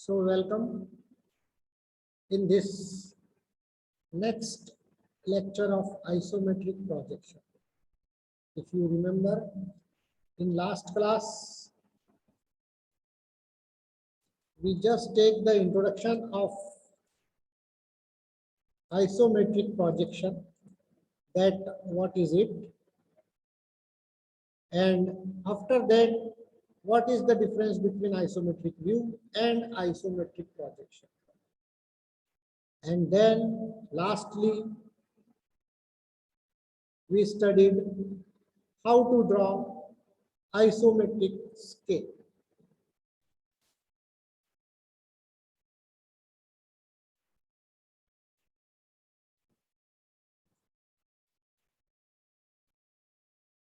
So welcome in this next lecture of isometric projection. If you remember, in last class, we just take the introduction of isometric projection, that what is it, and after that, what is the difference between isometric view and isometric projection. And then lastly, we studied how to draw isometric scale.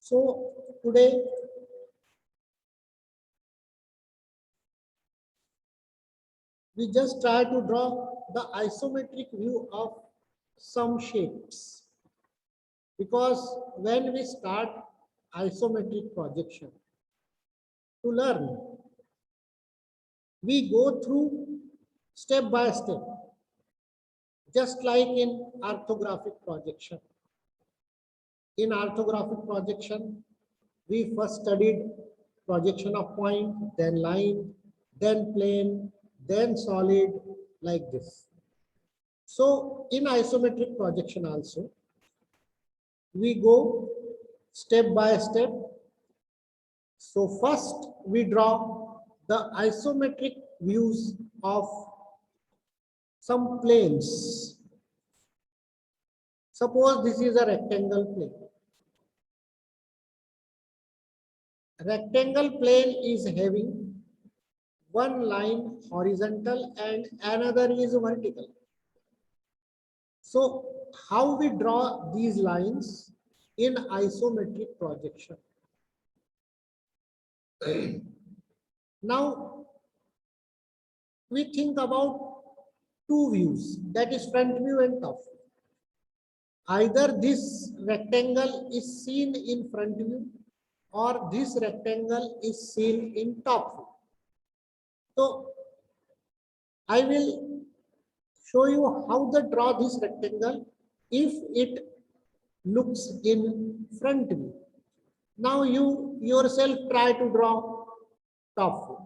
So today we just try to draw the isometric view of some shapes, because when we start isometric projection to learn, we go through step by step, just like in orthographic projection. In orthographic projection, we first studied projection of point, then line, then plane, then solid, like this. So in isometric projection also, we go step by step. So first we draw the isometric views of some planes. Suppose this is a rectangle plane. Rectangle plane is having one line horizontal and another is vertical. So how we draw these lines in isometric projection? Now we think about two views, that is front view and top view. Either this rectangle is seen in front view or this rectangle is seen in top view. So I will show you how to draw this rectangle if it looks in front view. Now you yourself try to draw top view.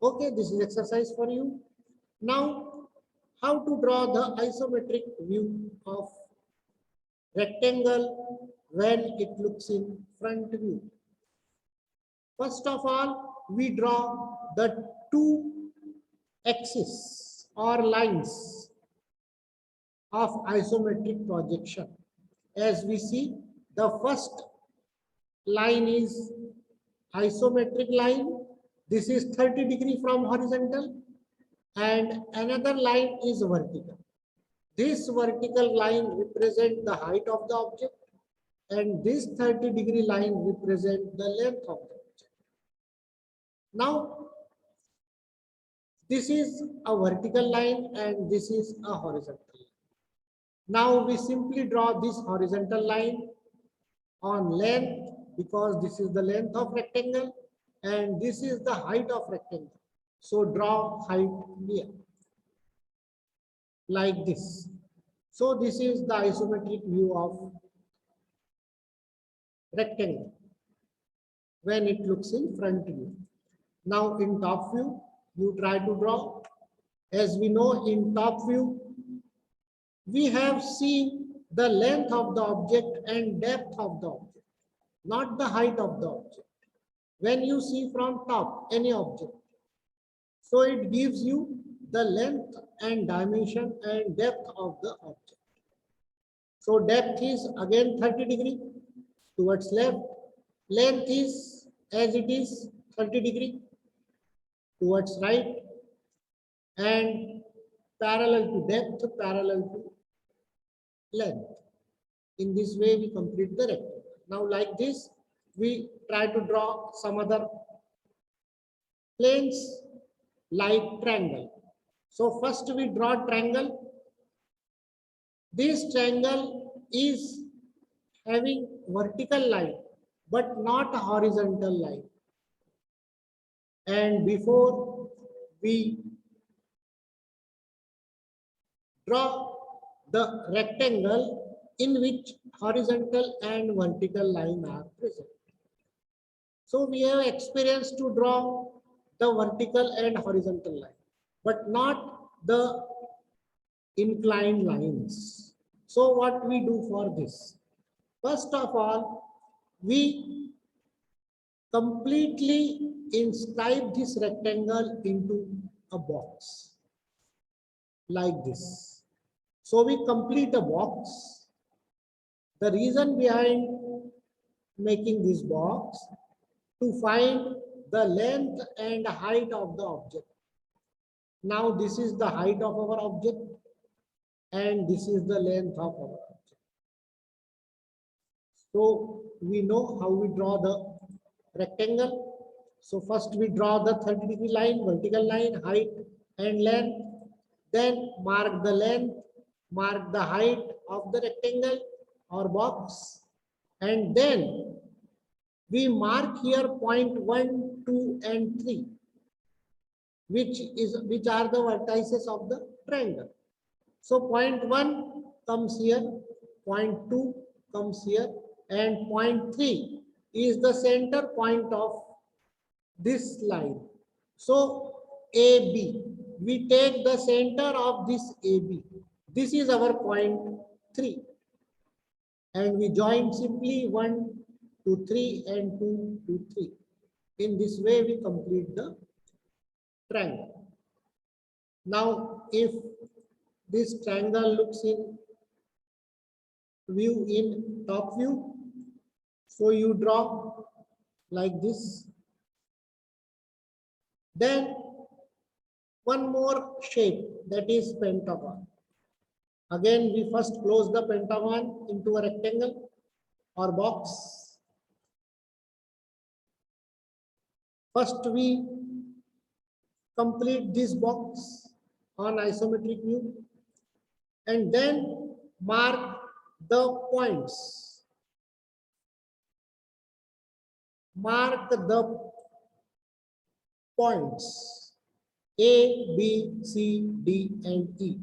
Okay, this is exercise for you. Now, how to draw the isometric view of rectangle when it looks in front view? First of all, we draw the two axes or lines of isometric projection. As we see, the first line is isometric line. This is 30 degrees from horizontal, and another line is vertical. This vertical line represents the height of the object, and this 30-degree line represents the length of the object. Now, this is a vertical line and this is a horizontal line. Now we simply draw this horizontal line on length, because this is the length of rectangle and this is the height of rectangle. So draw height here, like this. So this is the isometric view of rectangle when it looks in front view. Now in top view, you try to draw. As we know, in top view, we have seen the length of the object and depth of the object, not the height of the object. When you see from top any object, so it gives you the length and dimension and depth of the object. So depth is again 30 degree towards left. Length is as it is 30 degree towards right, and parallel to depth, parallel to length. In this way we complete the rectangle. Now like this, we try to draw some other planes like triangle. So first we draw triangle. This triangle is having vertical line but not horizontal line. And before we draw the rectangle in which horizontal and vertical line are present. So we have experience to draw the vertical and horizontal line, but not the inclined lines. So what we do for this? First of all, we completely inscribe this rectangle into a box like this. So we complete a box. The reason behind making this box, to find the length and height of the object. Now this is the height of our object and this is the length of our object. So we know how we draw the rectangle. So first we draw the 30-degree line, vertical line, height and length. Then mark the length, mark the height of the rectangle or box. And then we mark here point 1, 2 and 3, which are the vertices of the triangle. So point 1 comes here, point 2 comes here, and point 3 is the center point of this line. So AB, we take the center of this AB. This is our point 3. And we join simply 1 to 3 and 2 to 3. In this way, we complete the triangle. Now, if this triangle looks in view in top view, so you draw like this. Then one more shape, that is pentagon. Again, we first close the pentagon into a rectangle or box. First, we complete this box on isometric view and then mark the points. Mark the points A, B, C, D, and E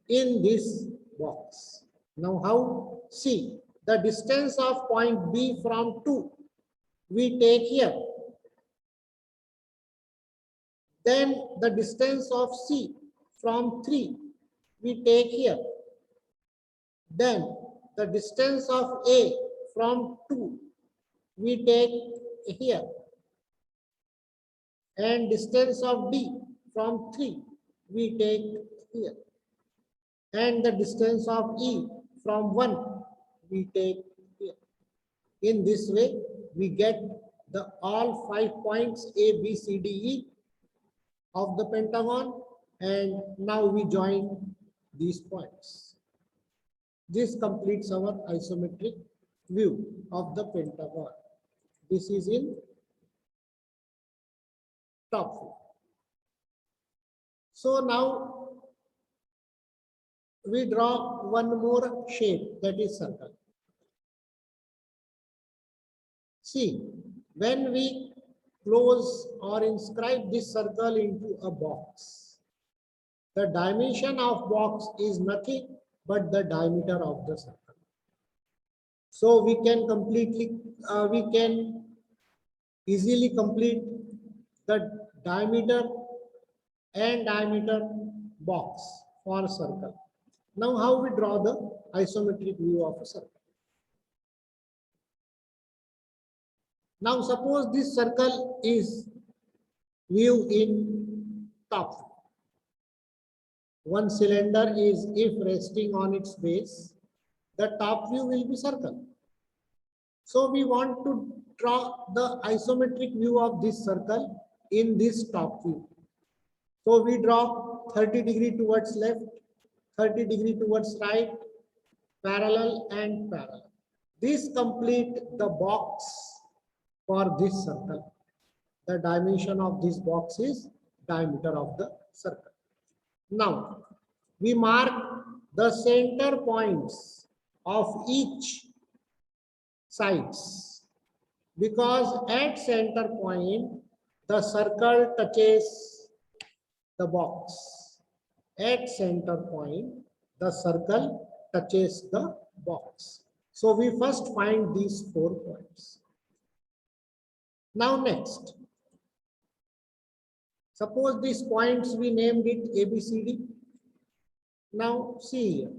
in this box. Now, how? See, the distance of point B from 2 we take here. Then the distance of C from 3 we take here. Then the distance of A from 2 we take here. And distance of D from 3 we take here. And the distance of E from 1 we take here. In this way, we get the all 5 points A, B, C, D, E of the pentagon, and now we join these points. This completes our isometric view of the pentagon. This is in top view. So now we draw one more shape, that is circle. See, when we close or inscribe this circle into a box, the dimension of box is nothing but the diameter of the circle. So we can easily complete the diameter and diameter box for a circle. Now, how we draw the isometric view of a circle? Now, suppose this circle is view in top view. One cylinder is, if resting on its base, the top view will be circle. So we want to draw the isometric view of this circle in this top view. So we draw 30-degree towards left, 30-degree towards right, parallel and parallel. This complete the box for this circle. The dimension of this box is diameter of the circle. Now, we mark the center points of each sides, because at center point, the circle touches the box. At center point, the circle touches the box. So we first find these 4 points. Now next, suppose these points we named it ABCD. Now see here,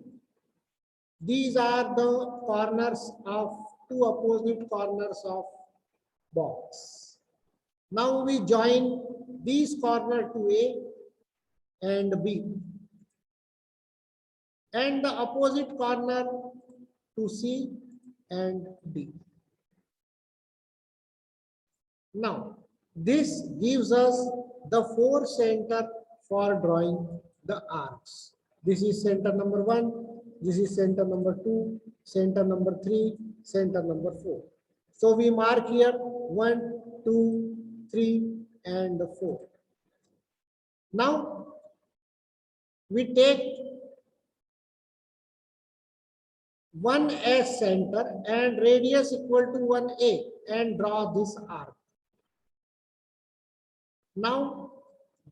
these are the corners of 2 opposite corners of box. Now we join these corner to A and B and the opposite corner to C and D. Now this gives us the 4 center for drawing the arcs. This is center number 1, this is center number 2, center number 3, center number 4. So we mark here 1, 2, 3 and 4. Now we take 1 as center and radius equal to 1A and draw this arc. Now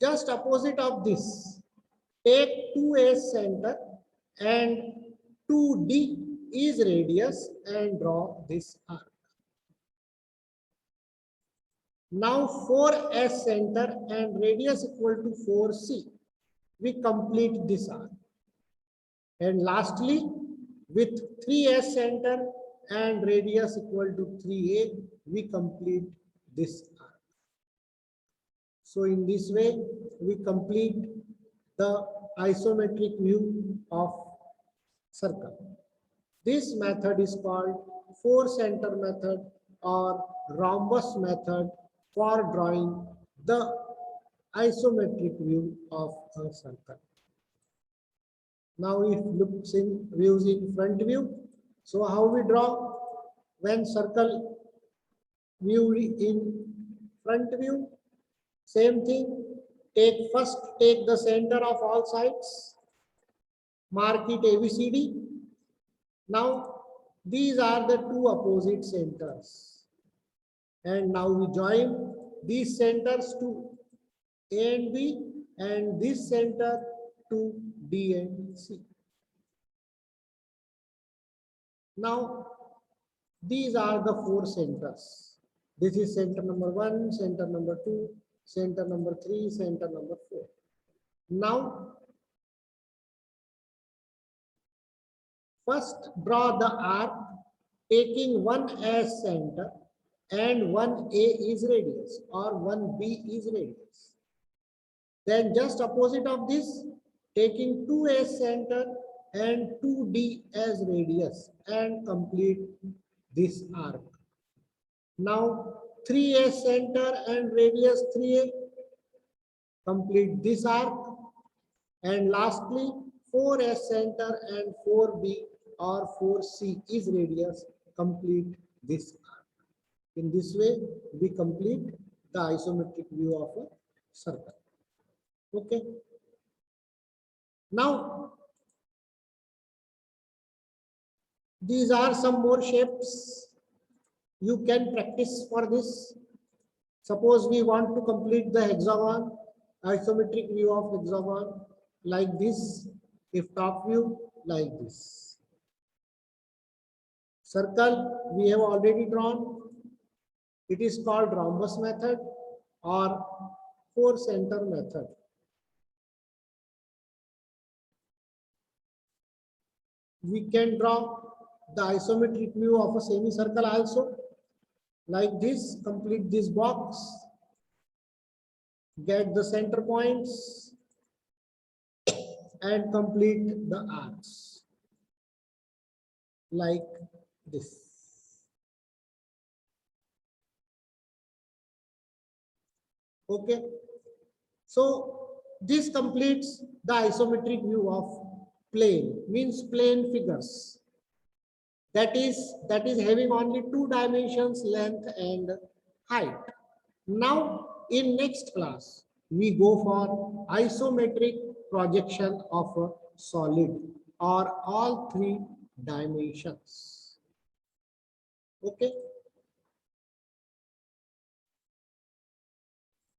just opposite of this, take 2 as center and 2D is radius and draw this arc. Now 4 as center and radius equal to 4C. We complete this arc. And lastly, with 3 as center and radius equal to 3A, we complete this arc. So in this way, we complete the isometric view of circle. This method is called 4 center method or rhombus method for drawing the isometric view of a circle. Now if looks in views in front view, so how we draw when circle view in front view? Same thing, first take the center of all sides, mark it ABCD. Now these are the 2 opposite centers. And now we join these centers to A and B and this center to D and C. Now these are the 4 centers. This is center number 1, center number 2, center number 3, center number 4. Now first draw the arc taking 1 as center and 1A is radius or 1B is radius. Then just opposite of this, taking 2 as center and 2D as radius and complete this arc. Now 3 as center and radius 3A, complete this arc. And lastly 4 as center and 4B or 4C is radius, complete this arc. In this way, we complete the isometric view of a circle. Okay. Now, these are some more shapes you can practice for this. Suppose we want to complete the hexagon, isometric view of hexagon like this, if top view like this. Circle we have already drawn. It is called rhombus method or 4 center method. We can draw the isometric view of a semicircle also. Like this, complete this box, get the center points and complete the arcs like this. Okay, so this completes the isometric view of plane, means plane figures. That is having only 2 dimensions, length and height. Now in next class, we go for isometric projection of a solid or all 3 dimensions. Okay.